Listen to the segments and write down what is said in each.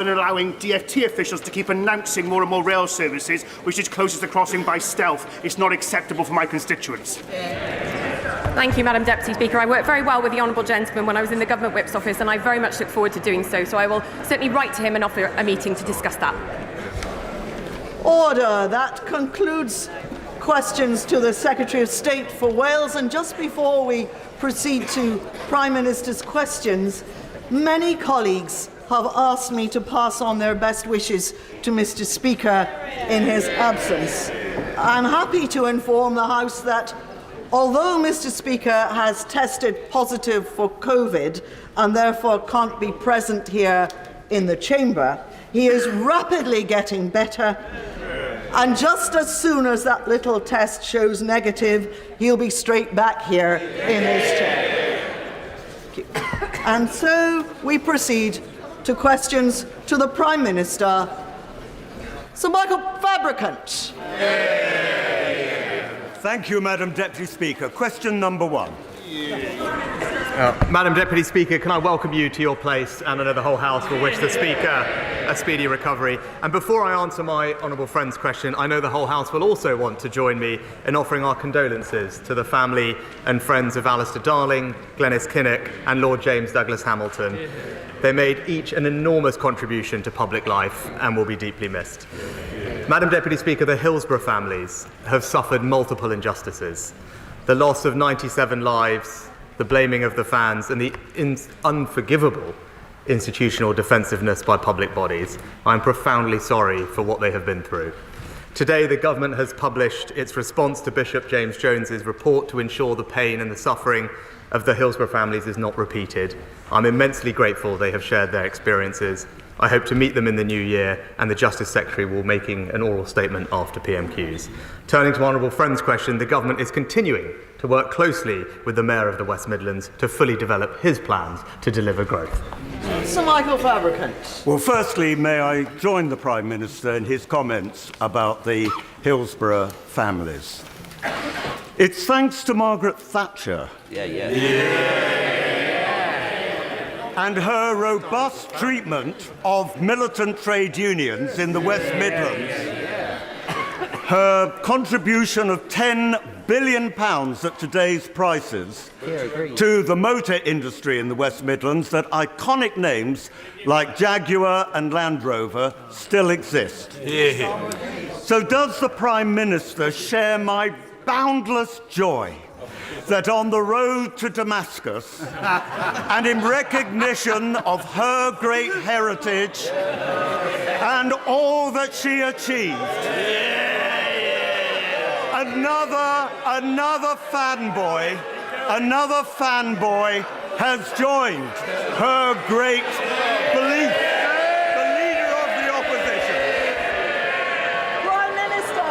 than allowing DfT officials to keep announcing more and more rail services, which is closes the crossing by stealth. It's not acceptable for my constituents. Thank you, Madam Deputy Speaker. I worked very well with the honourable gentleman when I was in the Government Whip's office, and I very much look forward to doing so. So I will certainly write to him and offer a meeting to discuss that. Order. That concludes questions to the Secretary of State for Wales. And just before we proceed to Prime Minister's questions, many colleagues have asked me to pass on their best wishes to Mr. Speaker in his absence. I'm happy to inform the House that although Mr. Speaker has tested positive for COVID and therefore can't be present here in the chamber, he is rapidly getting better, and just as soon as that little test shows negative, he'll be straight back here in his chair. And so we proceed to questions to the Prime Minister. Sir Michael Fabricant. Thank you, Madam Deputy Speaker. Question number one. Madam Deputy Speaker, can I welcome you to your place, and I know the whole House will wish the Speaker a speedy recovery. And before I answer my honourable friend's question, I know the whole House will also want to join me in offering our condolences to the family and friends of Alistair Darling, Glenys Kinnock and Lord James Douglas Hamilton. They made each an enormous contribution to public life and will be deeply missed. Madam Deputy Speaker, the Hillsborough families have suffered multiple injustices. The loss of 97 lives, the blaming of the fans and the unforgivable institutional defensiveness by public bodies. I'm profoundly sorry for what they have been through. Today, the government has published its response to Bishop James Jones's report to ensure the pain and the suffering of the Hillsborough families is not repeated. I'm immensely grateful they have shared their experiences. I hope to meet them in the new year, and the Justice Secretary will be making an oral statement after PMQs. Turning to my honourable friend's question, the government is continuing to work closely with the Mayor of the West Midlands to fully develop his plans to deliver growth. Sir Michael Fabricant. Well, firstly, may I join the Prime Minister in his comments about the Hillsborough families. It's thanks to Margaret Thatcher and her robust treatment of militant trade unions in the West Midlands, her contribution of £10 billion at today's prices to the motor industry in the West Midlands, that iconic names like Jaguar and Land Rover still exist. So does the Prime Minister share my boundless joy that on the road to Damascus, and in recognition of her great heritage and all that she achieved, another fanboy has joined her great belief, the leader of the opposition. Prime Minister.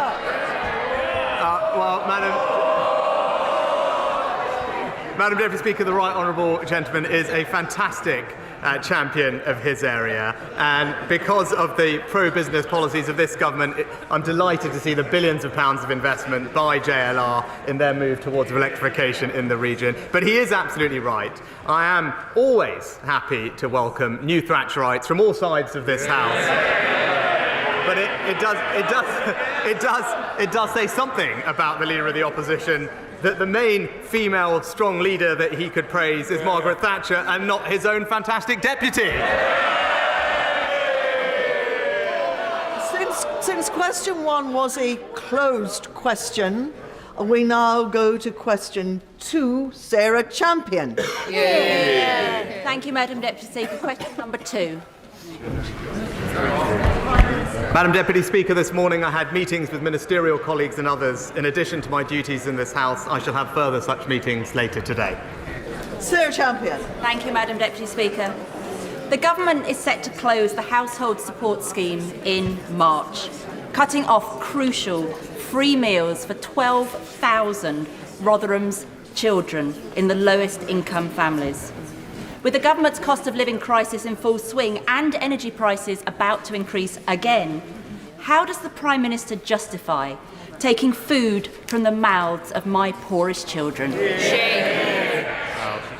Madam Deputy Speaker, the Right Honourable Gentleman is a fantastic champion of his area, and because of the pro-business policies of this government, I'm delighted to see the billions of pounds of investment by JLR in their move towards electrification in the region. But he is absolutely right. I am always happy to welcome new Thatcherites from all sides of this House. But it does say something about the Leader of the Opposition that the main female strong leader that he could praise is Margaret Thatcher and not his own fantastic deputy. Since question one was a closed question, we now go to question two. Sarah Champion. Thank you, Madam Deputy Speaker. Question number two. Madam Deputy Speaker, this morning I had meetings with ministerial colleagues and others. In addition to my duties in this House, I shall have further such meetings later today. Sarah Champion. Thank you, Madam Deputy Speaker. The government is set to close the Household Support Scheme in March, cutting off crucial free meals for 12,000 Rotherham's children in the lowest income families. With the government's cost of living crisis in full swing and energy prices about to increase again, how does the Prime Minister justify taking food from the mouths of my poorest children?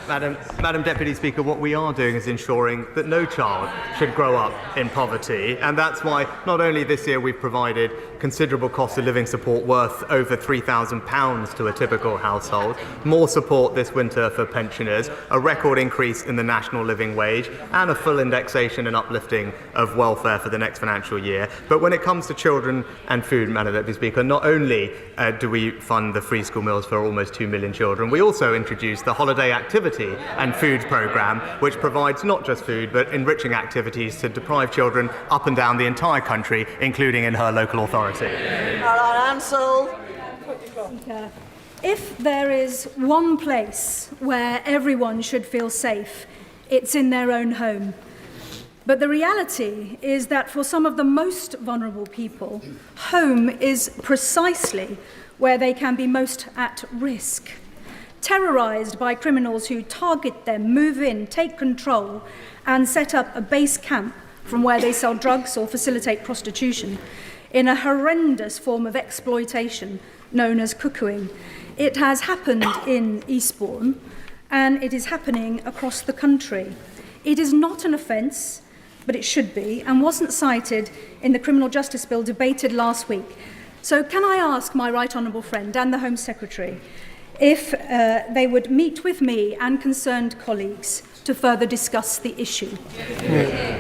Madam Deputy Speaker, what we are doing is ensuring that no child should grow up in poverty, and that's why not only this year we've provided considerable cost of living support worth over £3,000 to a typical household, more support this winter for pensioners, a record increase in the national living wage, and a full indexation and uplifting of welfare for the next financial year. But when it comes to children and food, Madam Deputy Speaker, not only do we fund the free school meals for almost 2 million children, we also introduced the Holiday Activity and Food Programme, which provides not just food but enriching activities to deprived children up and down the entire country, including in her local authority. Caroline Ansell. If there is one place where everyone should feel safe, it's in their own home. But the reality is that for some of the most vulnerable people, home is precisely where they can be most at risk. Terrorised by criminals who target them, move in, take control, and set up a base camp from where they sell drugs or facilitate prostitution in a horrendous form of exploitation known as cuckooing. It has happened in Eastbourne, and it is happening across the country. It is not an offence, but it should be, and wasn't cited in the Criminal Justice Bill debated last week. So can I ask my right honourable friend and the Home Secretary if they would meet with me and concerned colleagues to further discuss the issue?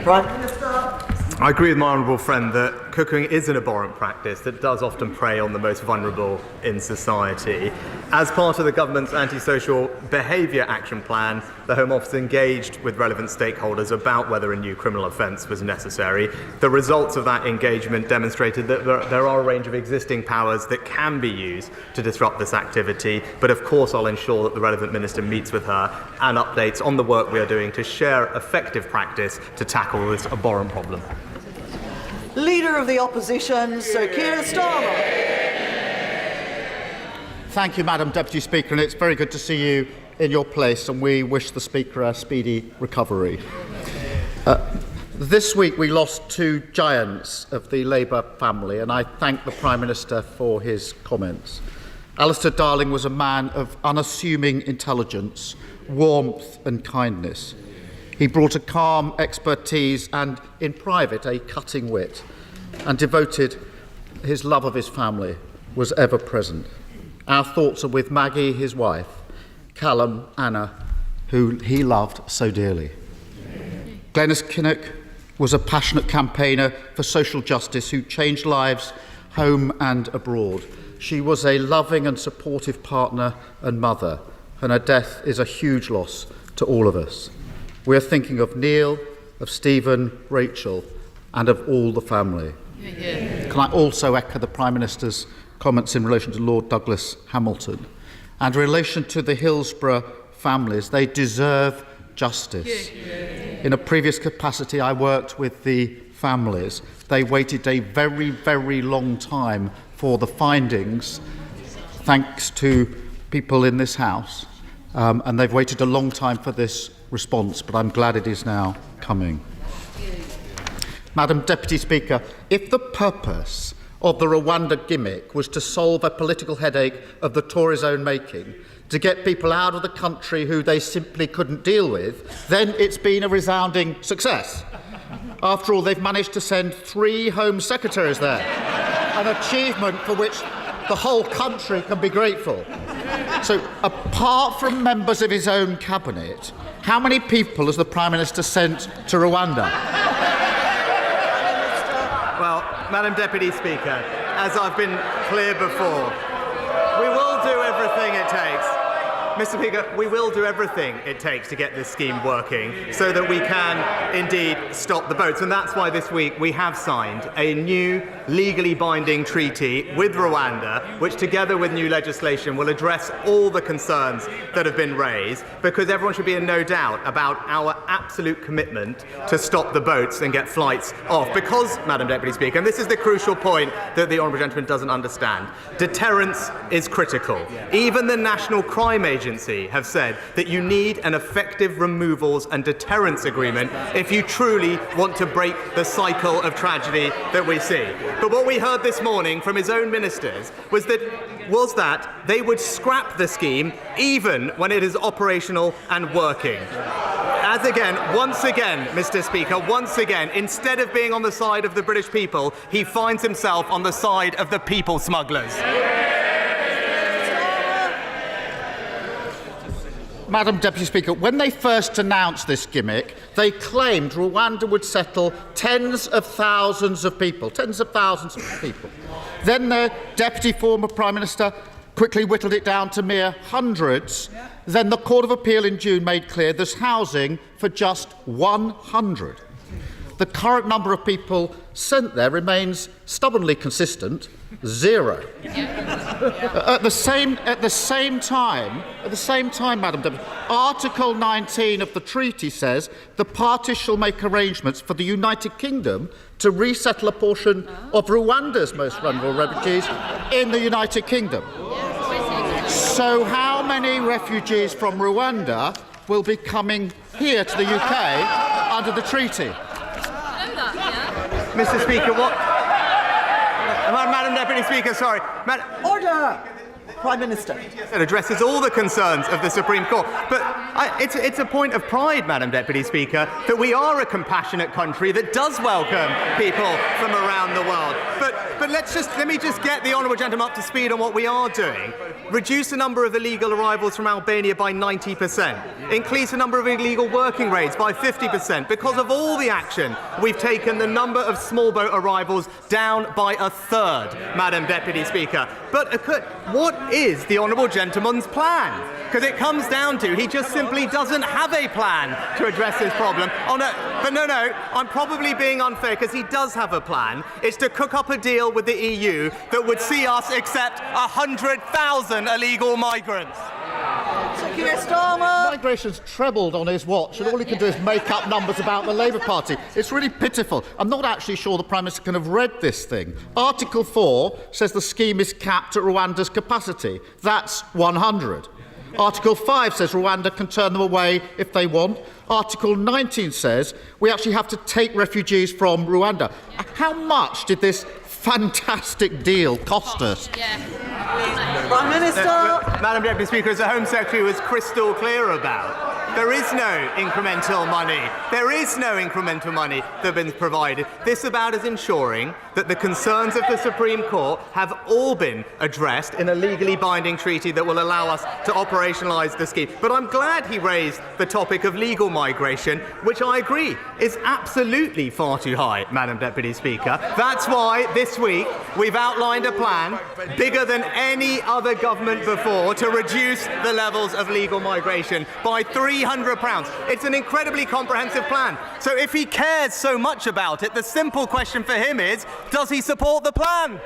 Prime Minister. I agree with my honourable friend that cuckooing is an abhorrent practice that does often prey on the most vulnerable in society. As part of the government's antisocial behaviour action plan, the Home Office engaged with relevant stakeholders about whether a new criminal offence was necessary. The results of that engagement demonstrated that there are a range of existing powers that can be used to disrupt this activity, but of course I'll ensure that the relevant minister meets with her and updates on the work we are doing to share effective practice to tackle this abhorrent problem. Leader of the Opposition, Sir Keir Starmer. Thank you, Madam Deputy Speaker, and it's very good to see you in your place, and we wish the Speaker a speedy recovery. This week we lost two giants of the Labour family, and I thank the Prime Minister for his comments. Alistair Darling was a man of unassuming intelligence, warmth and kindness. He brought a calm expertise and, in private, a cutting wit, and devoted his love of his family was ever present. Our thoughts are with Maggie, his wife, Callum, Anna, who he loved so dearly. Glenys Kinnock was a passionate campaigner for social justice who changed lives home and abroad. She was a loving and supportive partner and mother, and her death is a huge loss to all of us. We are thinking of Neil, of Stephen, Rachel, and of all the family. Can I also echo the Prime Minister's comments in relation to Lord Douglas Hamilton? And in relation to the Hillsborough families, they deserve justice. In a previous capacity, I worked with the families. They waited a very, very long time for the findings, thanks to people in this House, and they've waited a long time for this response, but I'm glad it is now coming. Madam Deputy Speaker, if the purpose of the Rwanda gimmick was to solve a political headache of the Tories' own making, to get people out of the country who they simply couldn't deal with, then it's been a resounding success. After all, they've managed to send 3 Home Secretaries there, an achievement for which the whole country can be grateful. So, apart from members of his own cabinet, how many people has the Prime Minister sent to Rwanda? Well, Madam Deputy Speaker, as I've been clear before, we will do everything it takes. Mr. Speaker, we will do everything it takes to get this scheme working so that we can indeed stop the boats. And that's why this week we have signed a new legally binding treaty with Rwanda, which together with new legislation will address all the concerns that have been raised, because everyone should be in no doubt about our absolute commitment to stop the boats and get flights off. Because, Madam Deputy Speaker, and this is the crucial point that the Honourable Gentleman doesn't understand, deterrence is critical. Even the National Crime Agency Agency have said that you need an effective removals and deterrence agreement if you truly want to break the cycle of tragedy that we see. But what we heard this morning from his own ministers was that they would scrap the scheme even when it is operational and working. As again, once again, Mr. Speaker, once again, instead of being on the side of the British people, he finds himself on the side of the people smugglers. Madam Deputy Speaker, when they first announced this gimmick, they claimed Rwanda would settle tens of thousands of people. Then the Deputy former Prime Minister quickly whittled it down to mere hundreds. Then the Court of Appeal in June made clear there's housing for just 100. The current number of people sent there remains stubbornly consistent, 0. At the same time, Madam Deputy, Article 19 of the treaty says the parties shall make arrangements for the United Kingdom to resettle a portion of Rwanda's most vulnerable refugees in the United Kingdom. So how many refugees from Rwanda will be coming here to the UK under the treaty? Mr. Speaker, what? Madam Deputy Speaker, sorry. Order! Prime Minister. It addresses all the concerns of the Supreme Court. But it's a point of pride, Madam Deputy Speaker, that we are a compassionate country that does welcome people from around the world. But let me just get the honourable gentleman up to speed on what we are doing. Reduce the number of illegal arrivals from Albania by 90%. Increase the number of illegal working raids by 50%. Because of all the action, we've taken the number of small boat arrivals down by a third, Madam Deputy Speaker. But what is the honourable gentleman's plan? Because it comes down to he just simply doesn't have a plan to address this problem. But no, I'm probably being unfair because he does have a plan. It's to cook up a deal with the EU that would see us accept 100,000 illegal migrants. Sir Keir Starmer. Migration's trebled on his watch, and all he can do is make up numbers about the Labour Party. It's really pitiful. I'm not actually sure the Prime Minister can have read this thing. Article 4 says the scheme is capped at Rwanda's capacity. That's 100. Article 5 says Rwanda can turn them away if they want. Article 19 says we actually have to take refugees from Rwanda. How much did this fantastic deal cost us? Prime Minister. Madam Deputy Speaker, as the Home Secretary was crystal clear about, there is no incremental money. There is no incremental money that has been provided. This about is ensuring that the concerns of the Supreme Court have all been addressed in a legally binding treaty that will allow us to operationalise the scheme. But I'm glad he raised the topic of legal migration, which I agree is absolutely far too high, Madam Deputy Speaker. That's why this week we've outlined a plan bigger than any other government before to reduce the levels of legal migration by £300. It's an incredibly comprehensive plan. So if he cares so much about it, the simple question for him is, does he support the plan?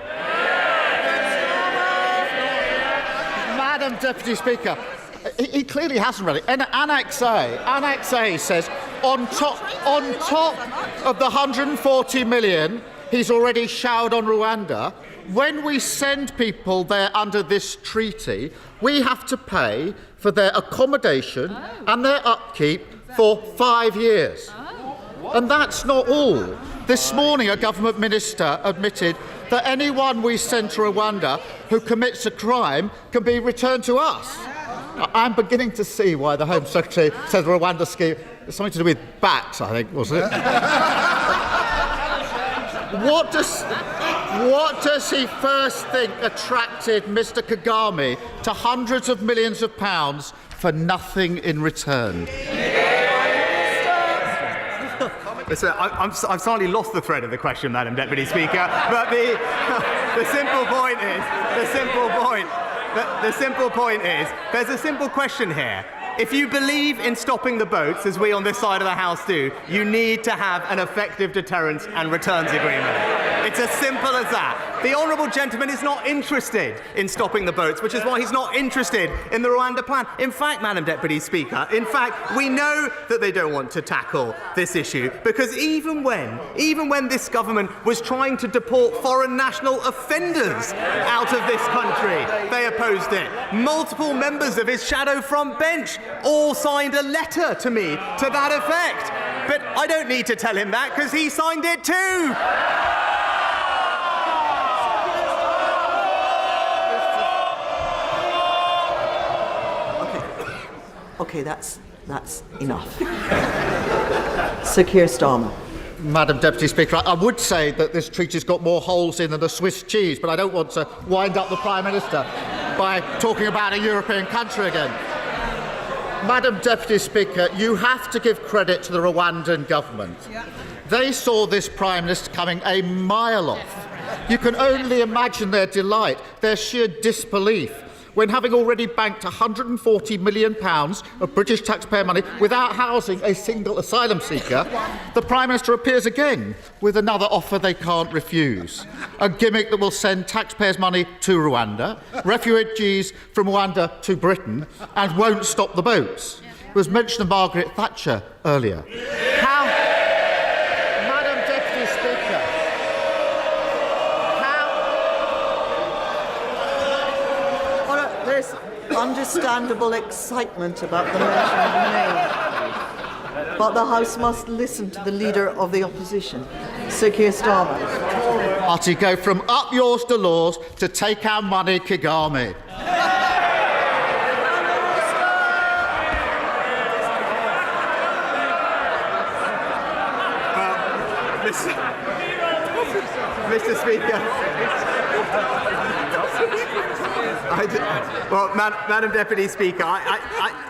Madam Deputy Speaker, he clearly hasn't read it. Annex A says on top of the 140 million he's already showered on Rwanda, when we send people there under this treaty, we have to pay for their accommodation and their upkeep for 5 years. And that's not all. This morning, a government minister admitted that anyone we send to Rwanda who commits a crime can be returned to us. I'm beginning to see why the Home Secretary said the Rwanda scheme is something to do with bats, I think, wasn't it? What does he first think attracted Mr. Kagame to hundreds of millions of pounds for nothing in return? Listen, I've slightly lost the thread of the question, Madam Deputy Speaker. But the simple point is, there's a simple question here. If you believe in stopping the boats, as we on this side of the House do, you need to have an effective deterrence and returns agreement. It's as simple as that. The honourable gentleman is not interested in stopping the boats, which is why he's not interested in the Rwanda plan. In fact, Madam Deputy Speaker, we know that they don't want to tackle this issue because even when this government was trying to deport foreign national offenders out of this country, they opposed it. Multiple members of his shadow front bench all signed a letter to me to that effect. But I don't need to tell him that because he signed it too. Okay, that's enough. Sir Keir Starmer. Madam Deputy Speaker, I would say that this treaty's got more holes in than a Swiss cheese, but I don't want to wind up the Prime Minister by talking about a European country again. Madam Deputy Speaker, you have to give credit to the Rwandan government. They saw this Prime Minister coming a mile off. You can only imagine their delight, their sheer disbelief, when having already banked £140 million of British taxpayer money without housing a single asylum seeker, the Prime Minister appears again with another offer they can't refuse. A gimmick that will send taxpayers' money to Rwanda, refugees from Rwanda to Britain, and won't stop the boats. It was mentioned of Margaret Thatcher earlier. Madam Deputy Speaker, There's understandable excitement about the mention of May, but the House must listen to the Leader of the Opposition, Sir Keir Starmer. Party go from up yours to laws to take our money, Kigami. Mr. Speaker. Madam Deputy Speaker,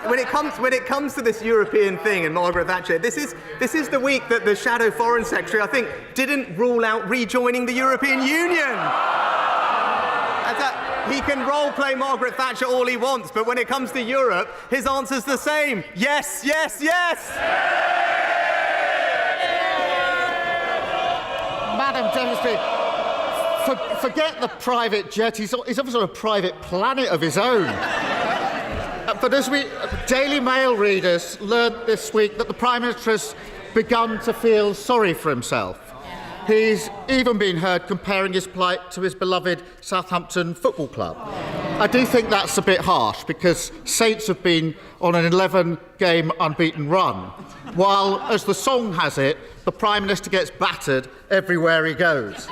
when it comes to this European thing and Margaret Thatcher, this is the week that the Shadow Foreign Secretary, I think, didn't rule out rejoining the European Union. He can role-play Margaret Thatcher all he wants, but when it comes to Europe, his answer's the same. Yes, yes, yes! Madam Deputy Speaker, forget the private jet. He's obviously on a private planet of his own. But as Daily Mail readers learned this week that the Prime Minister has begun to feel sorry for himself. He's even been heard comparing his plight to his beloved Southampton Football Club. I do think that's a bit harsh because Saints have been on an 11-game unbeaten run, while, as the song has it, the Prime Minister gets battered everywhere he goes.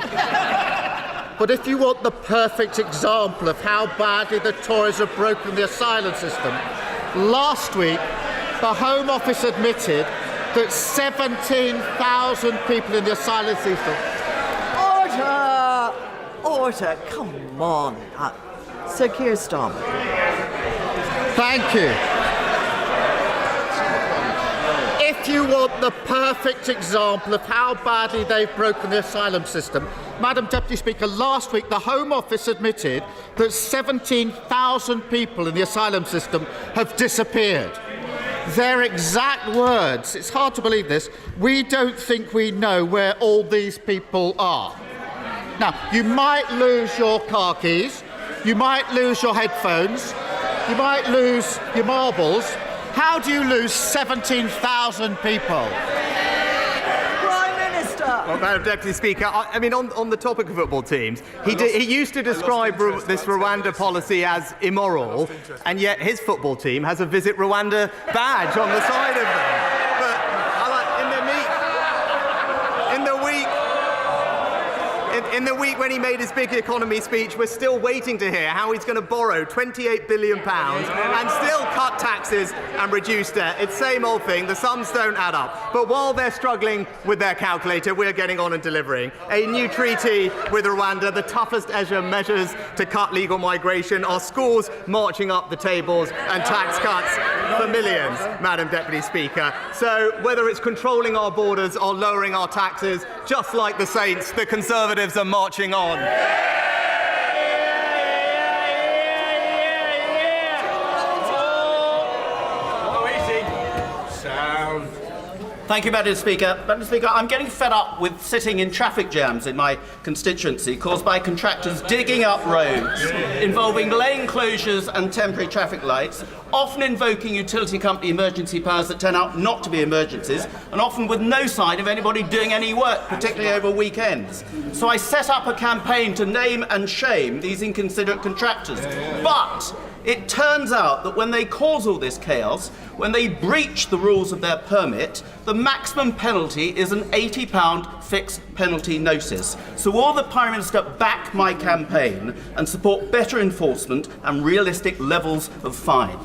But if you want the perfect example of how badly the Tories have broken the asylum system, last week the Home Office admitted that 17,000 people in the asylum system... Order, come on. Sir Keir Starmer. Thank you. If you want the perfect example of how badly they've broken the asylum system, Madam Deputy Speaker, last week the Home Office admitted that 17,000 people in the asylum system have disappeared. Their exact words, it's hard to believe this, we don't think we know where all these people are. Now, you might lose your car keys, you might lose your headphones, you might lose your marbles. How do you lose 17,000 people? Prime Minister! Well, Madam Deputy Speaker, I mean, on the topic of football teams, he used to describe this Rwanda policy as immoral, and yet his football team has a Visit Rwanda badge on the side of them. But in the week when he made his big economy speech, we're still waiting to hear how he's going to borrow £28 billion and still cut taxes and reduce debt. It's the same old thing. The sums don't add up. But while they're struggling with their calculator, we're getting on and delivering. A new treaty with Rwanda, the toughest ever measures to cut legal migration, our schools marching up the tables, and tax cuts for millions, Madam Deputy Speaker. So whether it's controlling our borders or lowering our taxes, just like the Saints, the Conservatives are marching on. Thank you, Madam Speaker. Madam Speaker, I'm getting fed up with sitting in traffic jams in my constituency caused by contractors digging up roads, involving lane closures and temporary traffic lights, often invoking utility company emergency powers that turn out not to be emergencies, and often with no sign of anybody doing any work, particularly over weekends. So I set up a campaign to name and shame these inconsiderate contractors. But it turns out that when they cause all this chaos, when they breach the rules of their permit, the maximum penalty is an £80 fixed penalty notice. So will the Prime Minister back my campaign and support better enforcement and realistic levels of fine?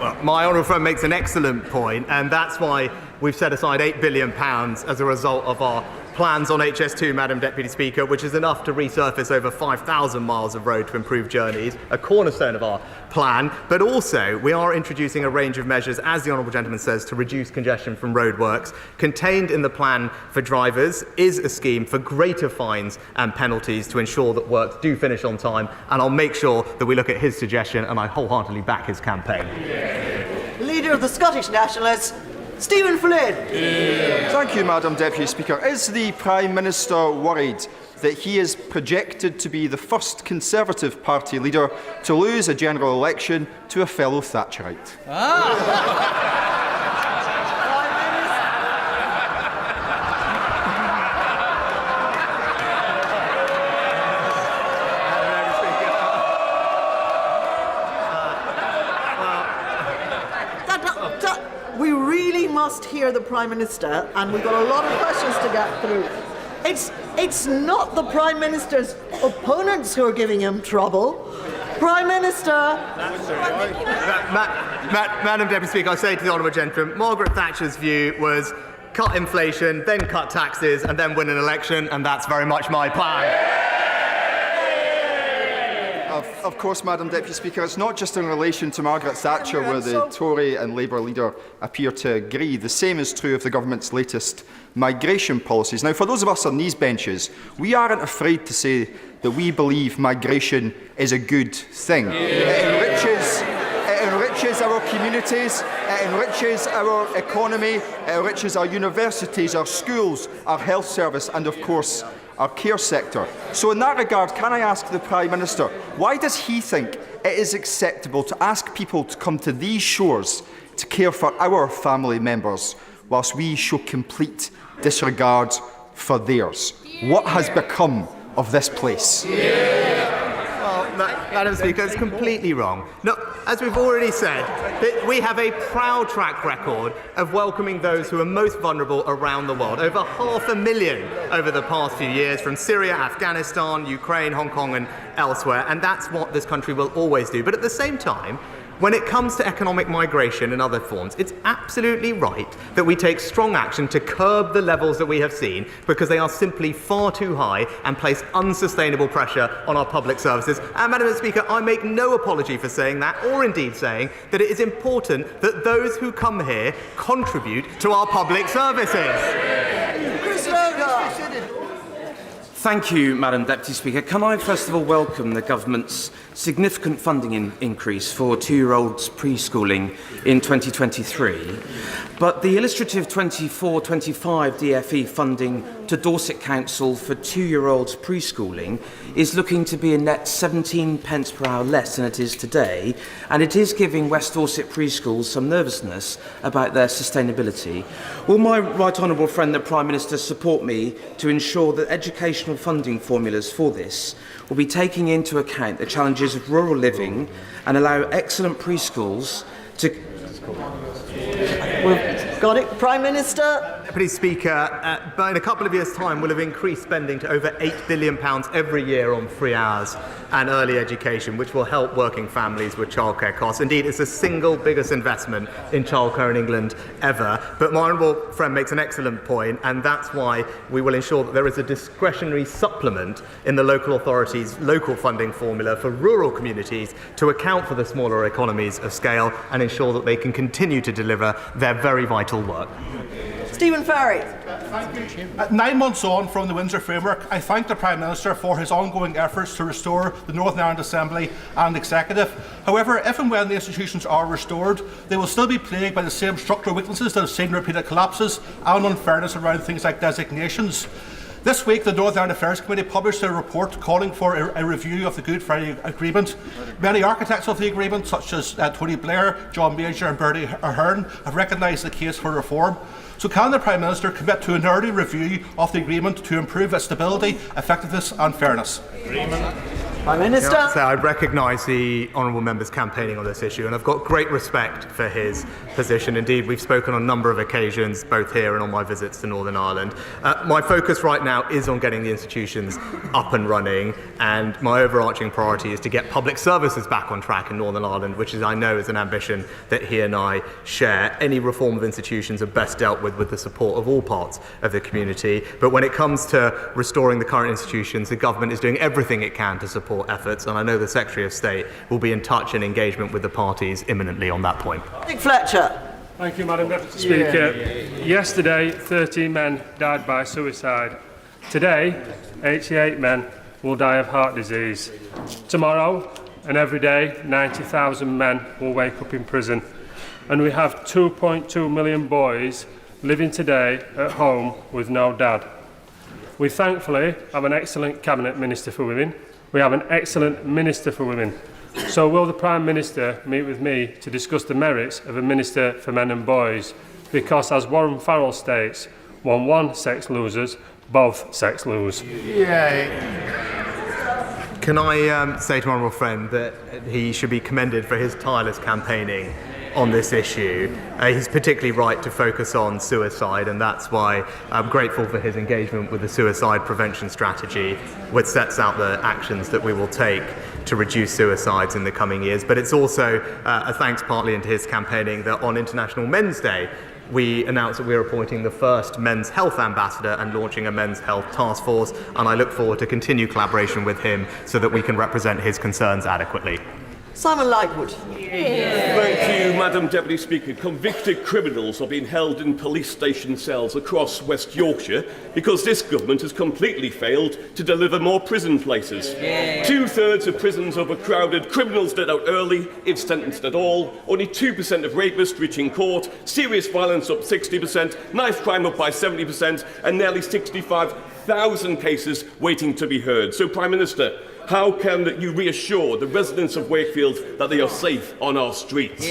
Well, my honourable friend makes an excellent point, and that's why we've set aside £8 billion as a result of our plans on HS2, Madam Deputy Speaker, which is enough to resurface over 5,000 miles of road to improve journeys, a cornerstone of our plan. But also, we are introducing a range of measures, as the Honourable Gentleman says, to reduce congestion from roadworks. Contained in the plan for drivers is a scheme for greater fines and penalties to ensure that works do finish on time, and I'll make sure that we look at his suggestion, and I wholeheartedly back his campaign. Leader of the Scottish Nationalists, Stephen Flynn. Thank you, Madam Deputy Speaker. Is the Prime Minister worried that he is projected to be the first Conservative Party leader to lose a general election to a fellow Thatcherite? We really must hear the Prime Minister, and we've got a lot of questions to get through. It's not the Prime Minister's opponents who are giving him trouble. Prime Minister. Madam Deputy Speaker, I say to the Honourable Gentleman, Margaret Thatcher's view was cut inflation, then cut taxes, and then win an election, and that's very much my plan. Of course, Madam Deputy Speaker, it's not just in relation to Margaret Thatcher where the Tory and Labour leader appear to agree. The same is true of the government's latest migration policies. Now, for those of us on these benches, we aren't afraid to say that we believe migration is a good thing. It enriches our communities, it enriches our economy, it enriches our universities, our schools, our health service, and of course, our care sector. So in that regard, can I ask the Prime Minister, why does he think it is acceptable to ask people to come to these shores to care for our family members whilst we show complete disregard for theirs? What has become of this place? Madam Speaker, it's completely wrong. No, as we've already said, we have a proud track record of welcoming those who are most vulnerable around the world. Over 500,000 over the past few years from Syria, Afghanistan, Ukraine, Hong Kong and elsewhere, and that's what this country will always do. But at the same time, when it comes to economic migration and other forms, it's absolutely right that we take strong action to curb the levels that we have seen because they are simply far too high and place unsustainable pressure on our public services. And Madam Speaker, I make no apology for saying that, or indeed saying that it is important that those who come here contribute to our public services. Thank you, Madam Deputy Speaker. Can I first of all welcome the Government's significant funding increase for two-year-olds preschooling in 2023, but the illustrative 24-25 DFE funding to Dorset Council for two-year-olds preschooling is looking to be a net 17 pence per hour less than it is today, and it is giving West Dorset preschools some nervousness about their sustainability. Will my right honourable friend, the Prime Minister, support me to ensure that educational funding formulas for this will be taking into account the challenges of rural living and allow excellent preschools to... Got it, Prime Minister. Deputy Speaker, but in a couple of years' time, we'll have increased spending to over £8 billion every year on free hours and early education, which will help working families with childcare costs. Indeed, it's the single biggest investment in childcare in England ever. But my honourable friend makes an excellent point, and that's why we will ensure that there is a discretionary supplement in the local authorities' local funding formula for rural communities to account for the smaller economies of scale and ensure that they can continue to deliver their very vital work. Stephen Ferry. 9 months on from the Windsor Framework, I thank the Prime Minister for his ongoing efforts to restore the Northern Ireland Assembly and Executive. However, if and when the institutions are restored, they will still be plagued by the same structural weaknesses that have seen repeated collapses and unfairness around things like designations. This week, the Northern Ireland Affairs Committee published a report calling for a review of the Good Friday Agreement. Many architects of the agreement, such as Tony Blair, John Major and Bertie Ahern, have recognised the case for reform. So can the Prime Minister commit to an early review of the agreement to improve its stability, effectiveness and fairness? Prime Minister. I recognise the honourable member's campaigning on this issue, and I've got great respect for his position. Indeed, we've spoken on a number of occasions, both here and on my visits to Northern Ireland. My focus right now is on getting the institutions up and running, and my overarching priority is to get public services back on track in Northern Ireland, which I know is an ambition that he and I share. Any reform of institutions are best dealt with the support of all parts of the community. But when it comes to restoring the current institutions, the government is doing everything it can to support efforts, and I know the Secretary of State will be in touch and engagement with the parties imminently on that point. Nick Fletcher. Thank you, Madam Deputy Speaker. Yesterday, 13 men died by suicide. Today, 88 men will die of heart disease. Tomorrow, and every day, 90,000 men will wake up in prison. And we have 2.2 million boys living today at home with no dad. We thankfully have an excellent Cabinet Minister for Women. We have an excellent Minister for Women. So will the Prime Minister meet with me to discuss the merits of a Minister for Men and Boys? Because, as Warren Farrell states, when one sex loses, both sex lose. Can I say to my honourable friend that he should be commended for his tireless campaigning on this issue. He's particularly right to focus on suicide, and that's why I'm grateful for his engagement with the suicide prevention strategy, which sets out the actions that we will take to reduce suicides in the coming years. But it's also a thanks partly into his campaigning that on International Men's Day, we announced that we're appointing the first men's health ambassador and launching a men's health task force, and I look forward to continued collaboration with him so that we can represent his concerns adequately. Simon Lightwood. Thank you, Madam Deputy Speaker. Convicted criminals are being held in police station cells across West Yorkshire because this government has completely failed to deliver more prison places. 2/3 of prisons overcrowded, criminals let out early, if sentenced at all, only 2% of rapists reaching court, serious violence up 60%, knife crime up by 70%, and nearly 65,000 cases waiting to be heard. So, Prime Minister, how can you reassure the residents of Wakefield that they are safe on our streets?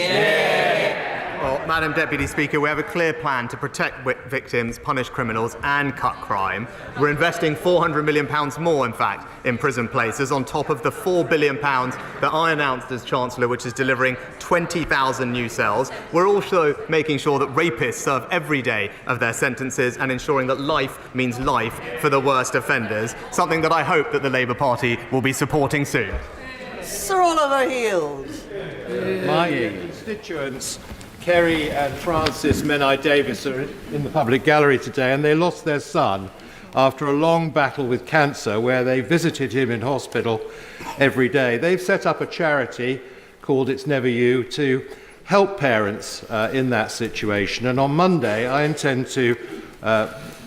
Well, Madam Deputy Speaker, we have a clear plan to protect victims, punish criminals and cut crime. We're investing £400 million more, in fact, in prison places, on top of the £4 billion that I announced as Chancellor, which is delivering 20,000 new cells. We're also making sure that rapists serve every day of their sentences and ensuring that life means life for the worst offenders, something that I hope that the Labour Party will be supporting soon. Sir Oliver Heald. My constituents, Kerry and Francis Menai-Davis, are in the public gallery today, and they lost their son after a long battle with cancer where they visited him in hospital every day. They've set up a charity called It's Never You to help parents in that situation, and on Monday I intend to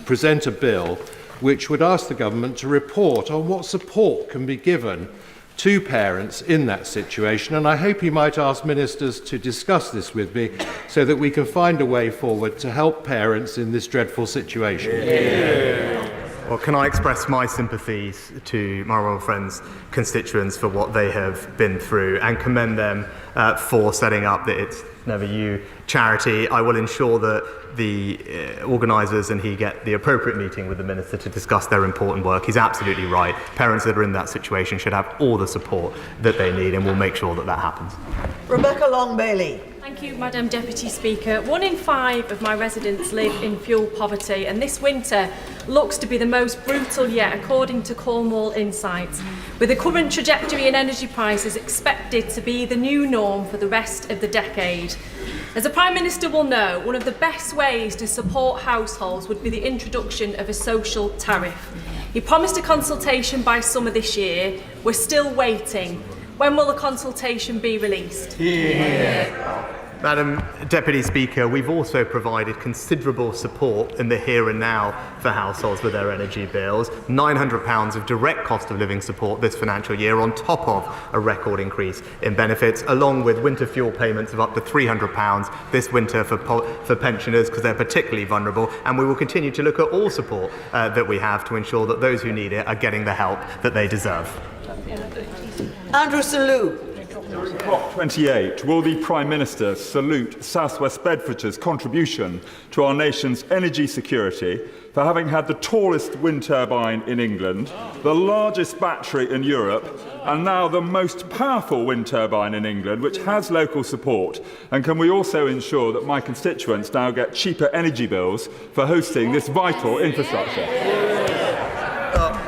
present a bill which would ask the government to report on what support can be given to parents in that situation, and I hope he might ask ministers to discuss this with me so that we can find a way forward to help parents in this dreadful situation. Well, can I express my sympathies to my Royal Friends constituents for what they have been through and commend them for setting up the It's Never You charity. I will ensure that the organisers and he get the appropriate meeting with the Minister to discuss their important work. He's absolutely right. Parents that are in that situation should have all the support that they need, and we'll make sure that that happens. Rebecca Long-Bailey. Thank you, Madam Deputy Speaker. 1 in 5 of my residents live in fuel poverty, and this winter looks to be the most brutal yet, according to Cornwall Insights, with the current trajectory in energy prices expected to be the new norm for the rest of the decade. As the Prime Minister will know, one of the best ways to support households would be the introduction of a social tariff. He promised a consultation by summer this year. We're still waiting. When will the consultation be released? Madam Deputy Speaker, we've also provided considerable support in the here and now for households with their energy bills. £900 of direct cost of living support this financial year on top of a record increase in benefits, along with winter fuel payments of up to £300 this winter for pensioners because they're particularly vulnerable. And we will continue to look at all support that we have to ensure that those who need it are getting the help that they deserve. Andrew Selous. COP28, will the Prime Minister salute South West Bedfordshire's contribution to our nation's energy security for having had the tallest wind turbine in England, the largest battery in Europe, and now the most powerful wind turbine in England, which has local support? And can we also ensure that my constituents now get cheaper energy bills for hosting this vital infrastructure?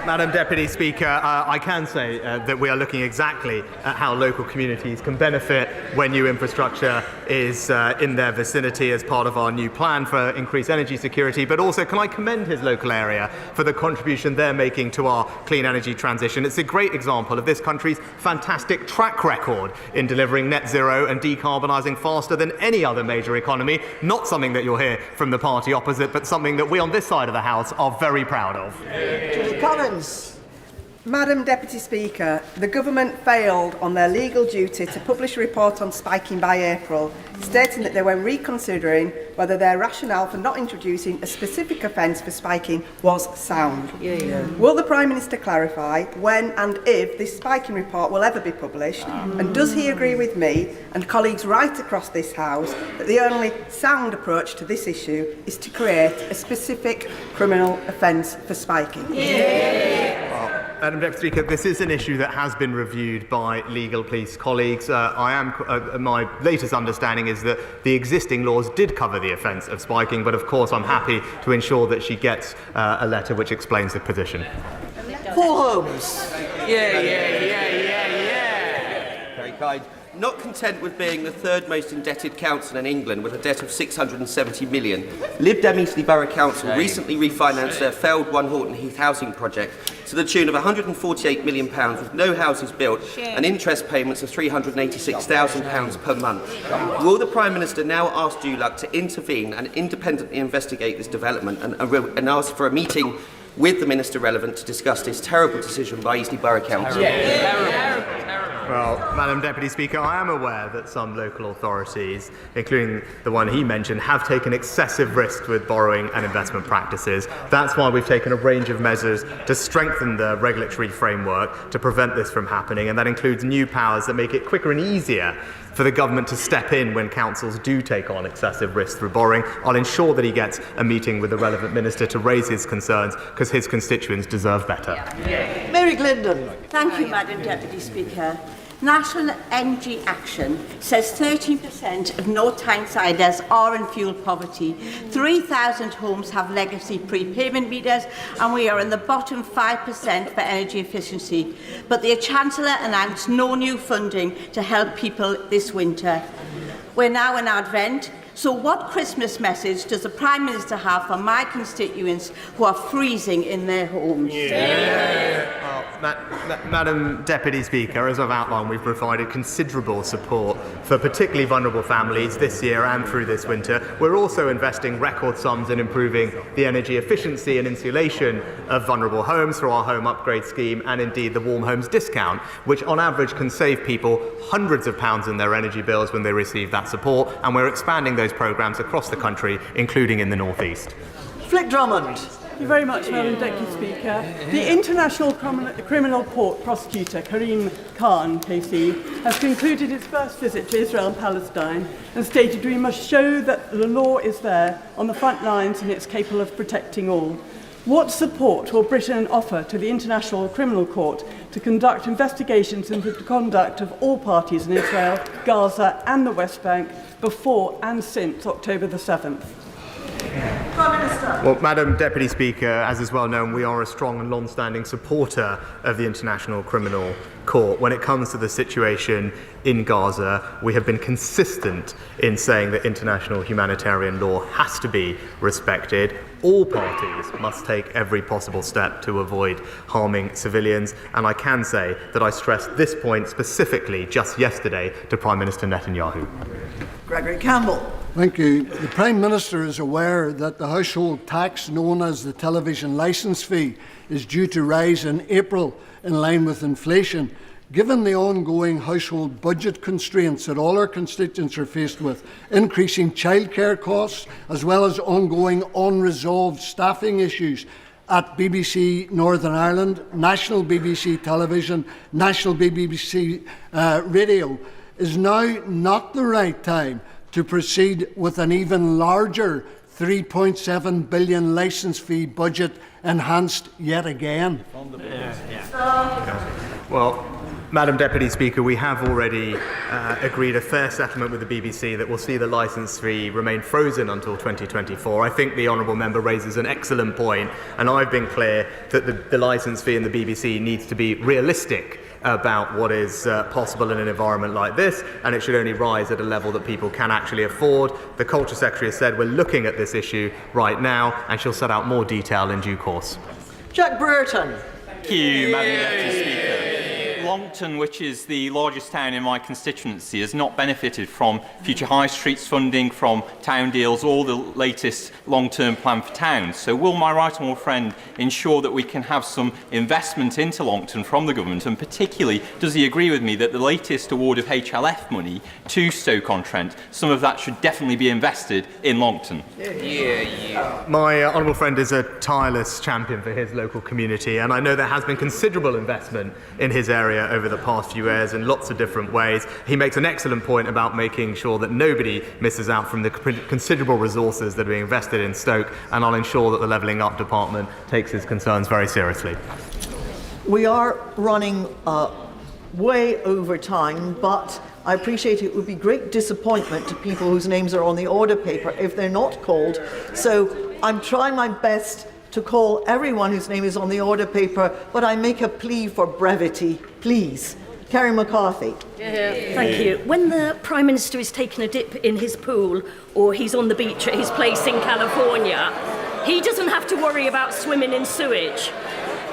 Madam Deputy Speaker, I can say that we are looking exactly at how local communities can benefit when new infrastructure is in their vicinity as part of our new plan for increased energy security. But also, can I commend his local area for the contribution they're making to our clean energy transition? It's a great example of this country's fantastic track record in delivering net zero and decarbonising faster than any other major economy. Not something that you'll hear from the party opposite, but something that we on this side of the House are very proud of. Madam Deputy Speaker, the Government failed on their legal duty to publish a report on spiking by April, stating that they were reconsidering whether their rationale for not introducing a specific offence for spiking was sound. Will the Prime Minister clarify when and if this spiking report will ever be published? And does he agree with me and colleagues right across this House that the only sound approach to this issue is to create a specific criminal offence for spiking? Madam Deputy Speaker, this is an issue that has been reviewed by legal police colleagues. My latest understanding is that the existing laws did cover the offence of spiking, but of course I'm happy to ensure that she gets a letter which explains the position. Paul Holmes. Very kind. Not content with being the third most indebted council in England with a debt of 670 million, Lib Dem Eastleigh Borough Council recently refinanced their failed One Horton Heath housing project to the tune of £148 million with no houses built and interest payments of £386,000 per month. Will the Prime Minister now ask Dulac to intervene and independently investigate this development and ask for a meeting with the Minister relevant to discuss this terrible decision by Eastleigh Borough Council? Well, Madam Deputy Speaker, I am aware that some local authorities, including the one he mentioned, have taken excessive risks with borrowing and investment practices. That's why we've taken a range of measures to strengthen the regulatory framework to prevent this from happening, and that includes new powers that make it quicker and easier for the government to step in when councils do take on excessive risk through borrowing. I'll ensure that he gets a meeting with the relevant minister to raise his concerns, because his constituents deserve better. Mary Glendon. Thank you, Madam Deputy Speaker. National Energy Action says 13% of North Tynesiders are in fuel poverty. 3,000 homes have legacy prepayment meters, and we are in the bottom 5% for energy efficiency. But the Chancellor announced no new funding to help people this winter. We're now in Advent. So what Christmas message does the Prime Minister have for my constituents who are freezing in their homes? Madam Deputy Speaker, as I've outlined, we've provided considerable support for particularly vulnerable families this year and through this winter. We're also investing record sums in improving the energy efficiency and insulation of vulnerable homes through our home upgrade scheme and indeed the Warm Homes discount, which on average can save people hundreds of pounds in their energy bills when they receive that support, and we're expanding those programmes across the country, including in the North East. Flick Drummond. Thank you very much, Madam Deputy Speaker. The International Criminal Court prosecutor, Karim Khan, KC, has concluded his first visit to Israel and Palestine and stated we must show that the law is there on the front lines and it's capable of protecting all. What support will Britain offer to the International Criminal Court to conduct investigations into the conduct of all parties in Israel, Gaza and the West Bank before and since October the 7th? Prime Minister. Well, Madam Deputy Speaker, as is well known, we are a strong and long-standing supporter of the International Criminal Court. When it comes to the situation in Gaza, we have been consistent in saying that international humanitarian law has to be respected. All parties must take every possible step to avoid harming civilians, and I can say that I stressed this point specifically just yesterday to Prime Minister Netanyahu. Gregory Campbell. Thank you. The Prime Minister is aware that the household tax, known as the television licence fee, is due to rise in April in line with inflation. Given the ongoing household budget constraints that all our constituents are faced with, increasing childcare costs, as well as ongoing unresolved staffing issues at BBC Northern Ireland, National BBC Television, National BBC Radio, is now not the right time to proceed with an even larger £3.7 billion licence fee budget enhanced yet again? Well, Madam Deputy Speaker, we have already agreed a fair settlement with the BBC that will see the licence fee remain frozen until 2024. I think the Honourable Member raises an excellent point, and I've been clear that the licence fee in the BBC needs to be realistic about what is possible in an environment like this, and it should only rise at a level that people can actually afford. The Culture Secretary has said we're looking at this issue right now, and she'll set out more detail in due course. Jack Brereton. Thank you, Madam Deputy Speaker. Longton, which is the largest town in my constituency, has not benefited from future high streets funding, from town deals, or the latest long-term plan for towns. So will my right honourable friend ensure that we can have some investment into Longton from the government, and particularly does he agree with me that the latest award of HLF money to Stoke-on-Trent, some of that should definitely be invested in Longton? My honourable friend is a tireless champion for his local community, and I know there has been considerable investment in his area over the past few years in lots of different ways. He makes an excellent point about making sure that nobody misses out from the considerable resources that are being invested in Stoke, and I'll ensure that the Levelling Up Department takes his concerns very seriously. We are running way over time, but I appreciate it would be great disappointment to people whose names are on the order paper if they're not called. So I'm trying my best to call everyone whose name is on the order paper, but I make a plea for brevity. Please. Kerry McCarthy. Thank you. When the Prime Minister is taking a dip in his pool or he's on the beach at his place in California, he doesn't have to worry about swimming in sewage.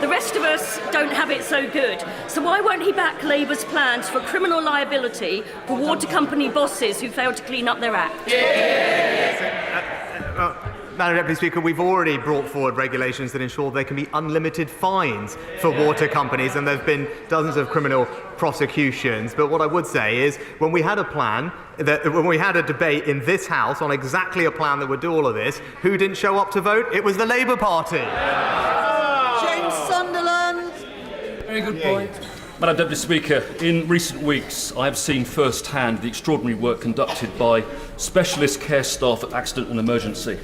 The rest of us don't have it so good. So why won't he back Labour's plans for criminal liability for water company bosses who failed to clean up their act? Madam Deputy Speaker, we've already brought forward regulations that ensure there can be unlimited fines for water companies, and there's been dozens of criminal prosecutions. But what I would say is, when we had a debate in this House on exactly a plan that would do all of this, who didn't show up to vote? It was the Labour Party. James Sunderland. Very good point. Madam Deputy Speaker, in recent weeks I have seen first-hand the extraordinary work conducted by specialist care staff at Accident and Emergency.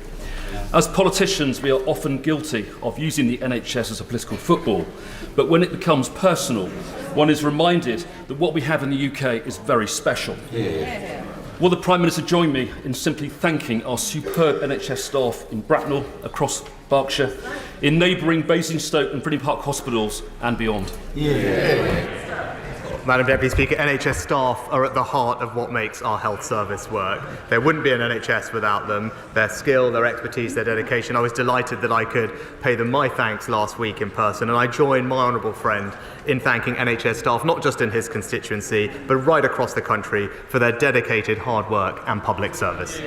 As politicians, we are often guilty of using the NHS as a political football, but when it becomes personal, one is reminded that what we have in the UK is very special. Will the Prime Minister join me in simply thanking our superb NHS staff in Bracknell, across Berkshire, in neighbouring Basingstoke and Britting Park hospitals and beyond? Madam Deputy Speaker, NHS staff are at the heart of what makes our health service work. There wouldn't be an NHS without them. Their skill, their expertise, their dedication. I was delighted that I could pay them my thanks last week in person, and I join my honourable friend in thanking NHS staff, not just in his constituency, but right across the country, for their dedicated hard work and public service.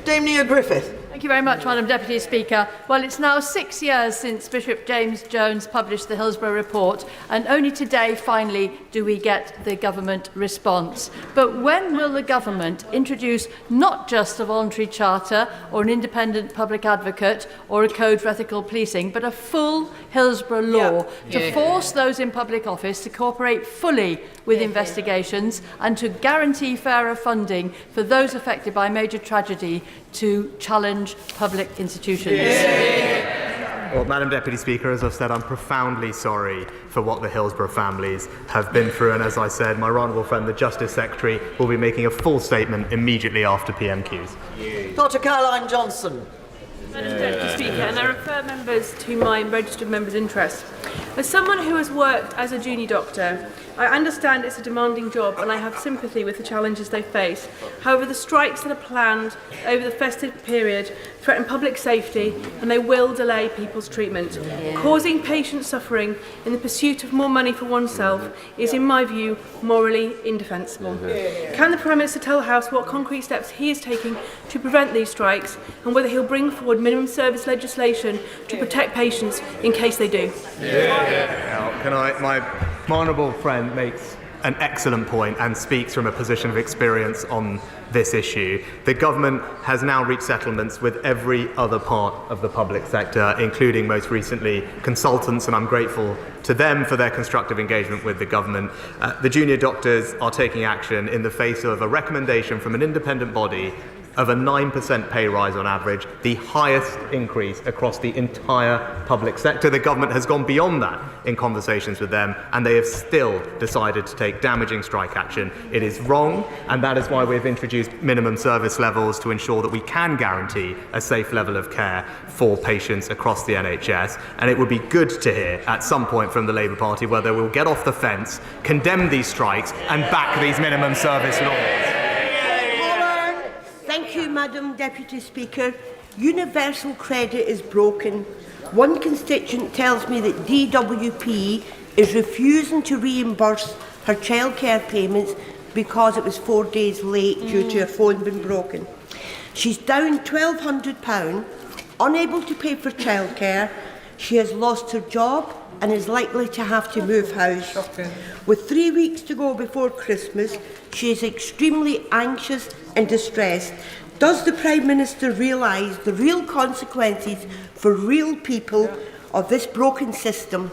Dame Nia Griffith. Thank you very much, Madam Deputy Speaker. Well, it's now 6 years since Bishop James Jones published the Hillsborough Report, and only today, finally, do we get the government response. But when will the government introduce not just a voluntary charter or an independent public advocate or a code for ethical policing, but a full Hillsborough law to force those in public office to cooperate fully with investigations and to guarantee fairer funding for those affected by major tragedy to challenge public institutions? Well, Madam Deputy Speaker, as I've said, I'm profoundly sorry for what the Hillsborough families have been through, and as I said, my honourable friend, the Justice Secretary, will be making a full statement immediately after PMQs. Dr. Caroline Johnson. Madam Deputy Speaker, and I refer members to my registered members' interest. As someone who has worked as a junior doctor, I understand it's a demanding job and I have sympathy with the challenges they face. However, the strikes that are planned over the festive period threaten public safety and they will delay people's treatment. Causing patient suffering in the pursuit of more money for oneself is, in my view, morally indefensible. Can the Prime Minister tell the House what concrete steps he is taking to prevent these strikes and whether he'll bring forward minimum service legislation to protect patients in case they do? Now, my honourable friend makes an excellent point and speaks from a position of experience on this issue. The government has now reached settlements with every other part of the public sector, including most recently consultants, and I'm grateful to them for their constructive engagement with the government. The junior doctors are taking action in the face of a recommendation from an independent body of a 9% pay rise on average, the highest increase across the entire public sector. The government has gone beyond that in conversations with them, and they have still decided to take damaging strike action. It is wrong, and that is why we've introduced minimum service levels to ensure that we can guarantee a safe level of care for patients across the NHS. And it would be good to hear at some point from the Labour Party whether we'll get off the fence, condemn these strikes, and back these minimum service laws. Thank you, Madam Deputy Speaker. Universal credit is broken. One constituent tells me that DWP is refusing to reimburse her childcare payments because it was 4 days late due to her phone being broken. She's down £1,200, unable to pay for childcare. She has lost her job and is likely to have to move house. With 3 weeks to go before Christmas, she is extremely anxious and distressed. Does the Prime Minister realise the real consequences for real people of this broken system?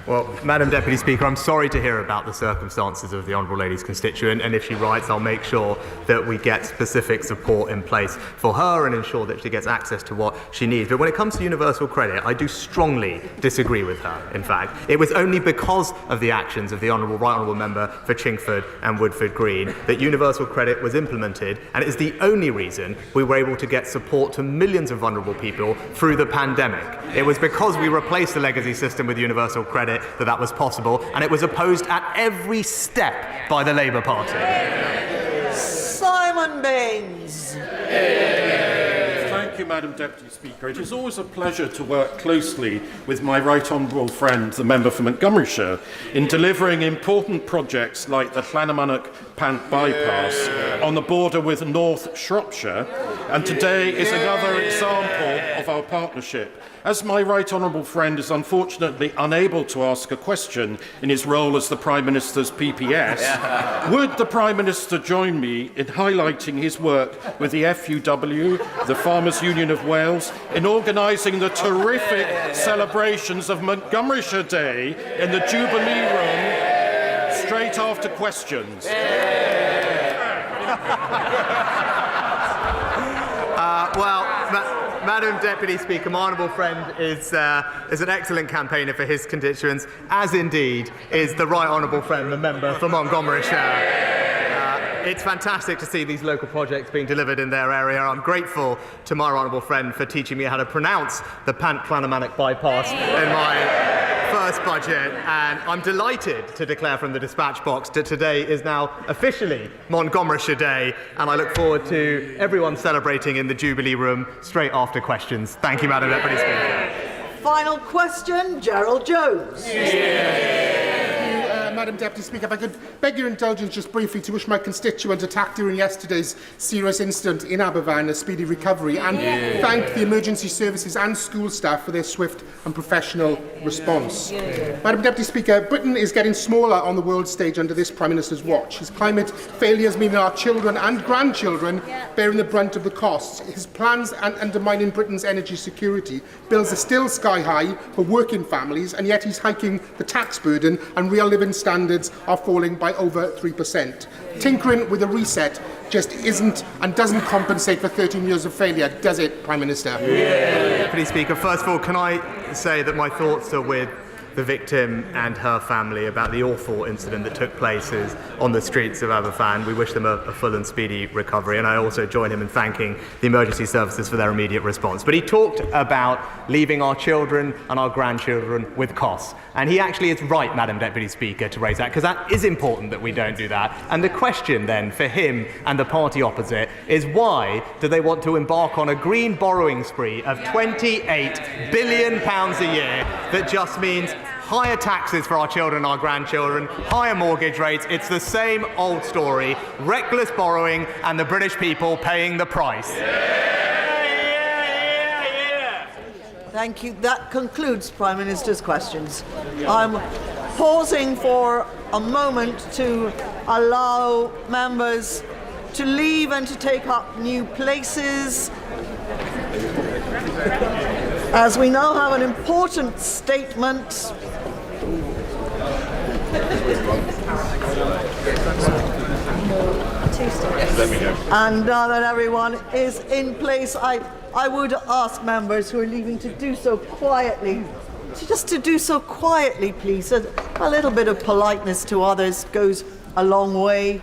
Well, Madam Deputy Speaker, I'm sorry to hear about the circumstances of the Honourable Lady's constituent, and if she writes, I'll make sure that we get specific support in place for her and ensure that she gets access to what she needs. But when it comes to universal credit, I do strongly disagree with her, in fact. It was only because of the actions of the Right Honourable Member for Chingford and Woodford Green that universal credit was implemented, and it is the only reason we were able to get support to millions of vulnerable people through the pandemic. It was because we replaced the legacy system with universal credit that was possible, and it was opposed at every step by the Labour Party. Simon Baines. Thank you, Madam Deputy Speaker. It is always a pleasure to work closely with my right honourable friend, the member for Montgomeryshire, in delivering important projects like the Llanymynech Pant bypass on the border with North Shropshire, and today is another example of our partnership. As my right honourable friend is unfortunately unable to ask a question in his role as the Prime Minister's PPS, would the Prime Minister join me in highlighting his work with the FUW, the Farmers Union of Wales, in organising the terrific celebrations of Montgomeryshire Day in the Jubilee Room straight after questions? Madam Deputy Speaker, my honourable friend is an excellent campaigner for his constituents, as indeed is the right honourable friend, the member for Montgomeryshire. It's fantastic to see these local projects being delivered in their area. I'm grateful to my honourable friend for teaching me how to pronounce the Pant Llanymynech bypass in my first budget, and I'm delighted to declare from the dispatch box that today is now officially Montgomeryshire Day, and I look forward to everyone celebrating in the Jubilee Room straight after questions. Thank you, Madam Deputy Speaker. Final question, Gerald Jones. Madam Deputy Speaker, if I could beg your indulgence just briefly to wish my constituent attacked during yesterday's serious incident in Aberfan a speedy recovery, and thank the emergency services and school staff for their swift and professional response. Madam Deputy Speaker, Britain is getting smaller on the world stage under this Prime Minister's watch. His climate failures mean our children and grandchildren bearing the brunt of the costs. His plans are undermining Britain's energy security. Bills are still sky high for working families, and yet he's hiking the tax burden, and real living standards are falling by over 3%. Tinkering with a reset just isn't and doesn't compensate for 13 years of failure, does it, Prime Minister? Deputy Speaker, first of all, can I say that my thoughts are with the victim and her family about the awful incident that took place on the streets of Aberfan. We wish them a full and speedy recovery, and I also join him in thanking the emergency services for their immediate response. But he talked about leaving our children and our grandchildren with costs. And he actually is right, Madam Deputy Speaker, to raise that, because that is important that we don't do that. And the question then for him and the party opposite is, why do they want to embark on a green borrowing spree of £28 billion a year that just means higher taxes for our children and our grandchildren, higher mortgage rates? It's the same old story, reckless borrowing and the British people paying the price. Thank you. That concludes Prime Minister's questions. I'm pausing for a moment to allow members to leave and to take up new places, as we now have an important statement. And now that everyone is in place, I would ask members who are leaving to do so quietly, to do so quietly, please. A little bit of politeness to others goes a long way.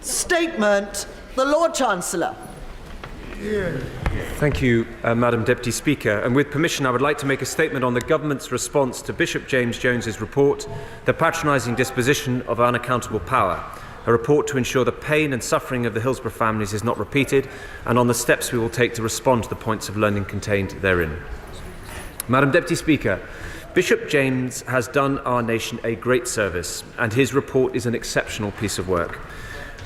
Statement, the Lord Chancellor. Thank you, Madam Deputy Speaker. And with permission, I would like to make a statement on the Government's response to Bishop James Jones's report, The Patronising Disposition of Unaccountable Power, a report to ensure the pain and suffering of the Hillsborough families is not repeated, and on the steps we will take to respond to the points of learning contained therein. Madam Deputy Speaker, Bishop James has done our nation a great service, and his report is an exceptional piece of work.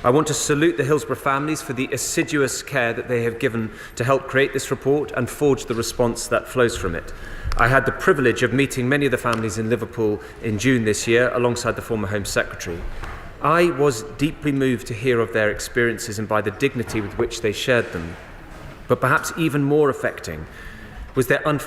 I want to salute the Hillsborough families for the assiduous care that they have given to help create this report and forge the response that flows from it. I had the privilege of meeting many of the families in Liverpool in June this year, alongside the former Home Secretary. I was deeply moved to hear of their experiences and by the dignity with which they shared them. But perhaps even more affecting was their